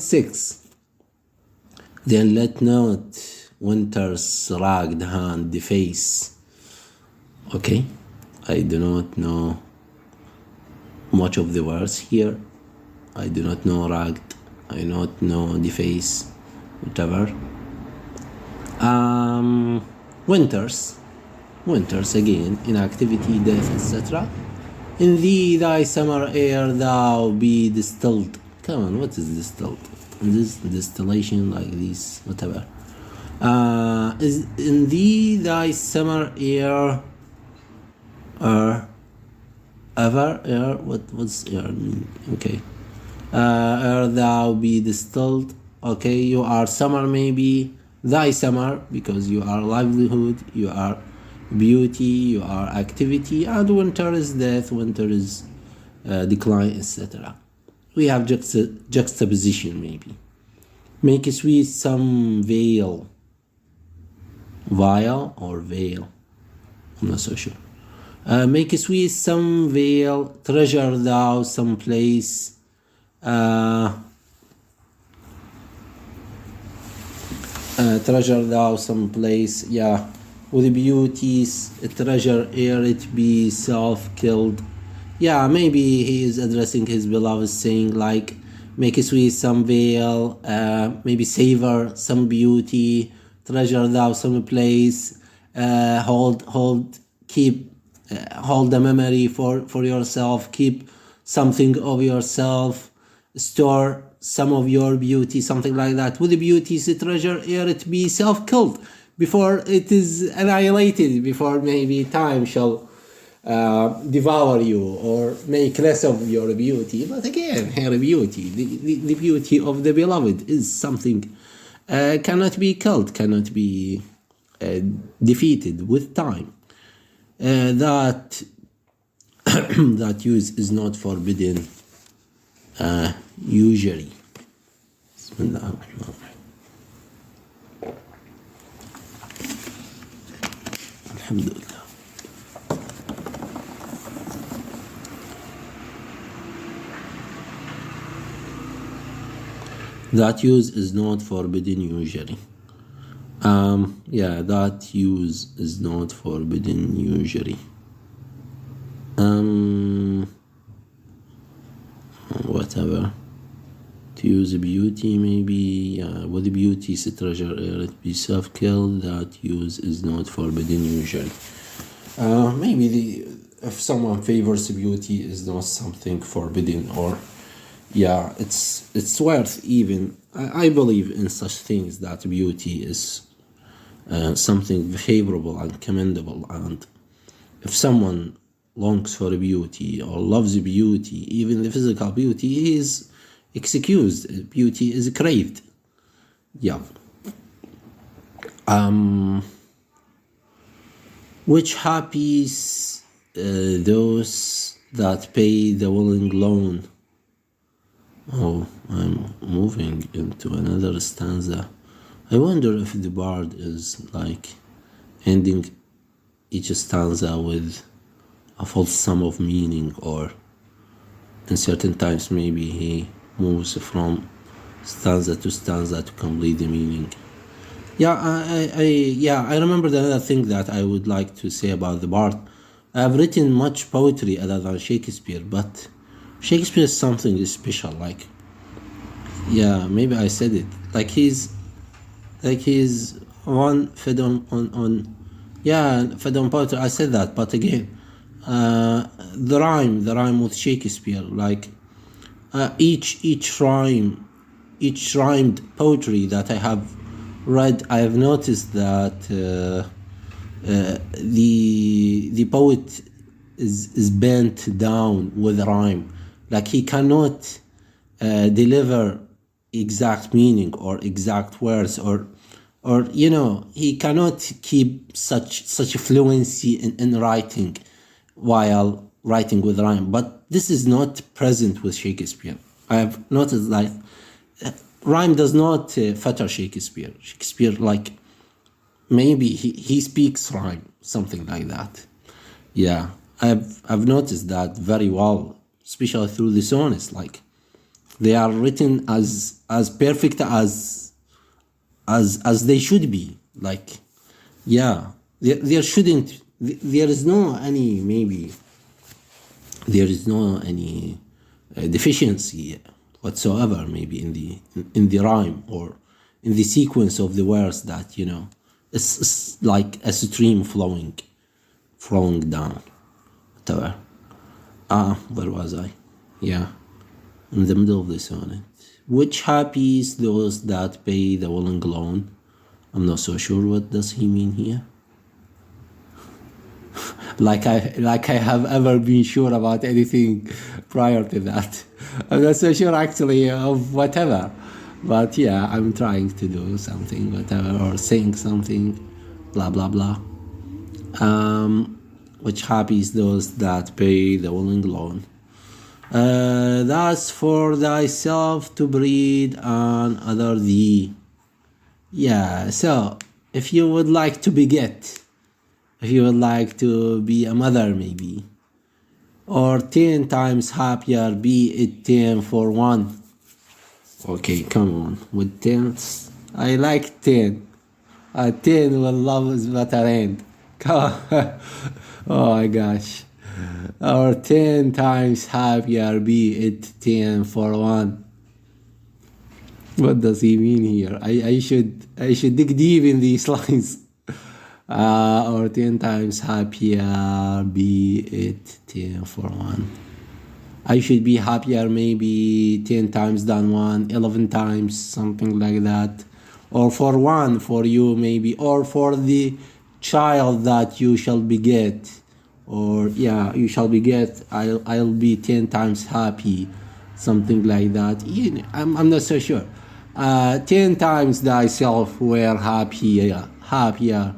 6. Then let not winter's ragged hand deface. Okay, I do not know much of the words here. I do not know ragged. I do not know deface, whatever. Winters again, inactivity, death, etc. In thee, thy summer air, thou be distilled. Come on, what is distilled? This distillation, like this, whatever. Is in thee, thy summer air, ever air. What's air mean? Okay. Ere thou be distilled. Okay, you are summer, maybe thy summer, because you are livelihood, you are beauty, you are activity, and winter is death, winter is decline, etc. We have juxtaposition, maybe. Make a sweet some veil, vial or veil, I'm not so sure. Make a sweet some veil, treasure thou some place. Treasure thou some place, yeah, with beauties, treasure ere it be self-killed. Yeah, maybe he is addressing his beloved, saying like, make a sweet some veil, maybe savor some beauty, treasure thou some place, hold the memory for yourself, keep something of yourself, store some of your beauty, something like that. With the beauties, treasure ere it be self-killed, before it is annihilated, before maybe time shall devour you or make less of your beauty. But again, her beauty, the beauty of the beloved is something cannot be killed, cannot be defeated with time. That that use is not forbidden usually. Alhamdulillah. That use is not forbidden usually. Yeah, that use is not forbidden usually. Whatever. To use beauty, maybe, with beauty, treasure, it be self-killed. That use is not forbidden usually. Maybe if someone favors beauty is not something forbidden, or yeah, it's worth even. I believe in such things, that beauty is something favorable and commendable, and if someone longs for beauty or loves beauty, even the physical beauty, is excused. Beauty is craved. Yeah. Which happies those that pay the willing loan. Oh, I'm moving into another stanza. I wonder if the bard is like ending each stanza with a false sum of meaning, or in certain times maybe he moves from stanza to stanza to complete the meaning. Yeah, I remembered another thing that I would like to say about the bard. I've written much poetry other than Shakespeare, but Shakespeare is something special. Like, yeah, maybe I said it. Like he's one fed on fed on poetry. I said that, but again, the rhyme with Shakespeare, like each rhymed poetry that I have read, I have noticed that the poet is bent down with rhyme. Like he cannot deliver exact meaning or exact words, or he cannot keep such fluency in writing while writing with rhyme. But this is not present with Shakespeare. I have noticed that rhyme does not fetter Shakespeare. Shakespeare, like, maybe he speaks rhyme, something like that. Yeah, I've noticed that very well, especially through the sonnets. Like, They are written as perfect as they should be. Like, yeah, there shouldn't. There is no any maybe. There is no any deficiency whatsoever. Maybe in the rhyme or in the sequence of the words that it's like a stream flowing down. Whatever. Where was I? Yeah, in the middle of the sonnet. Which happy is those that pay the willing loan? I'm not so sure what does he mean here. like I have ever been sure about anything prior to that. I'm not so sure actually of whatever. But yeah, I'm trying to do something, whatever, or saying something, blah blah blah. Which happy is those that pay the willing loan. That's for thyself to breed and other thee. Yeah, so if you would like to beget, if you would like to be a mother maybe, or 10 times happier, be it 10 for 1. Okay, come on, with 10s, I like 10. 10 will love is better end. Come on. Oh my gosh. Or 10 times happier, be it 10 for 1. What does he mean here? I should dig deep in these lines. Or 10 times happier, be it 10 for 1. I should be happier maybe 10 times than 1, 11 times, something like that. Or for 1 for you maybe, or for the child that you shall beget. Or yeah, you shall beget, I'll be 10 times happy, something like that. I'm not so sure. 10 times thyself were happier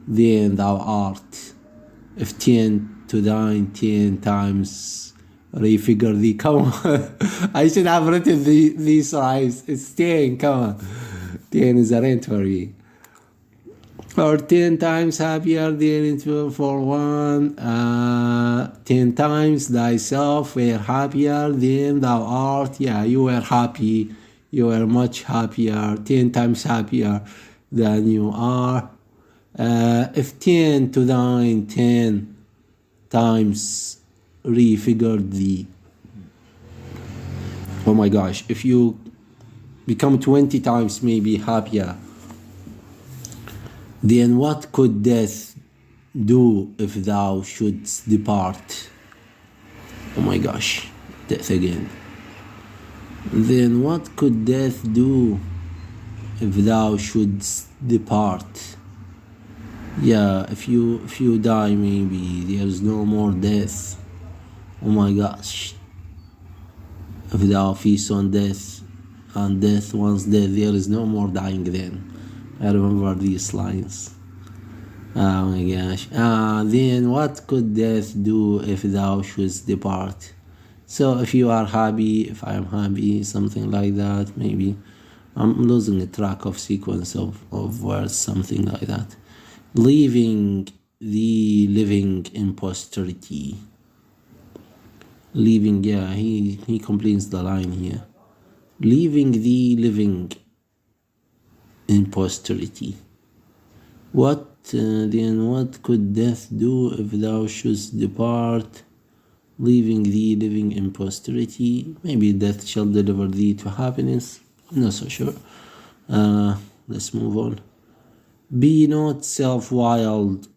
than thou art. If 10 to thine, 10 times refigure thee. Come on. I should have written these rhymes. It's 10, come on. 10 is a rent for me. Or 10 times happier than it will for 1. 10 times thyself were happier than thou art. Yeah, you were happy. You were much happier. 10 times happier than you are. If 10 to thine, 10 times refigured thee. Oh my gosh, if you become 20 times maybe happier, then what could death do if thou shouldst depart? Oh my gosh, death again. Then what could death do if thou shouldst depart? Yeah, if you die maybe there's no more death. Oh my gosh. If thou feast on death, and death once dead, there is no more dying then. I remember these lines. Oh my gosh. Then what could death do if thou shouldst depart? So if you are happy, if I am happy, something like that, maybe. I'm losing a track of sequence of words, something like that. Leaving the living in posterity. Leaving, yeah, he completes the line here. Leaving the living in posterity. Then what could death do if thou shouldst depart? Leaving thee living in posterity. Maybe death shall deliver thee to happiness. I'm not so sure. Let's move on. Be not self-wild,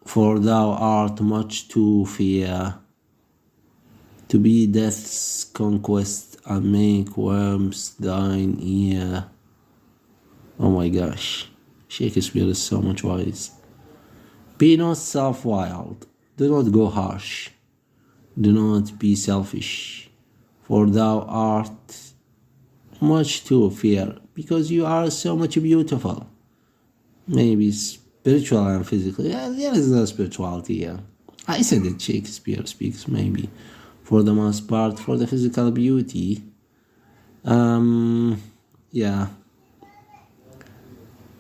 for thou art much too fair to be death's conquest and make worms thine ear. Oh my gosh, Shakespeare is so much wise. Be not self-wild, do not go harsh, do not be selfish, for thou art much too fair, because you are so much beautiful. Maybe spiritual and physical. Yeah, there is no spirituality here. I said that Shakespeare speaks maybe for the most part for the physical beauty. Yeah.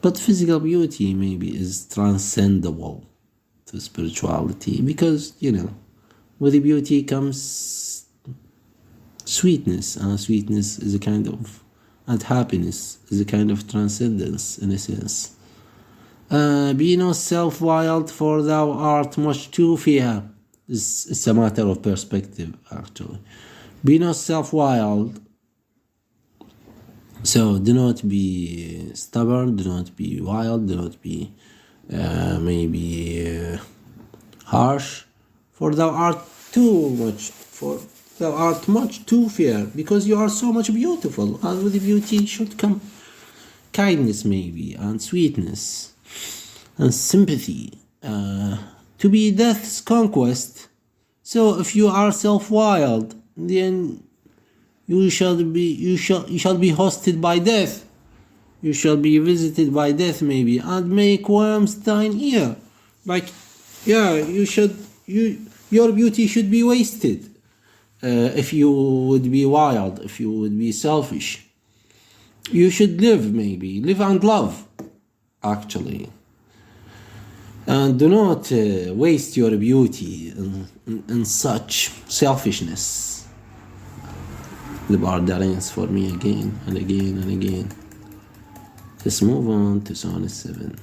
But physical beauty maybe is transcendable to spirituality, because, with the beauty comes sweetness, and sweetness is a kind of, and happiness is a kind of transcendence in a sense. Be not self-wild, for thou art much too fair. It's a matter of perspective, actually. Be not self-wild, so do not be stubborn, do not be wild, do not be maybe harsh, for thou art much too fair, because you are so much beautiful, and with beauty should come kindness maybe, and sweetness, and sympathy, to be death's conquest. So if you are self-wild, then you shall be hosted by death. You shall be visited by death maybe, and make worms thine ear. Like, yeah, your beauty should be wasted if you would be wild, if you would be selfish. You should live and love, actually. And do not waste your beauty in such selfishness. The barbarians for me again and again and again. Let's move on to Sonnet 7.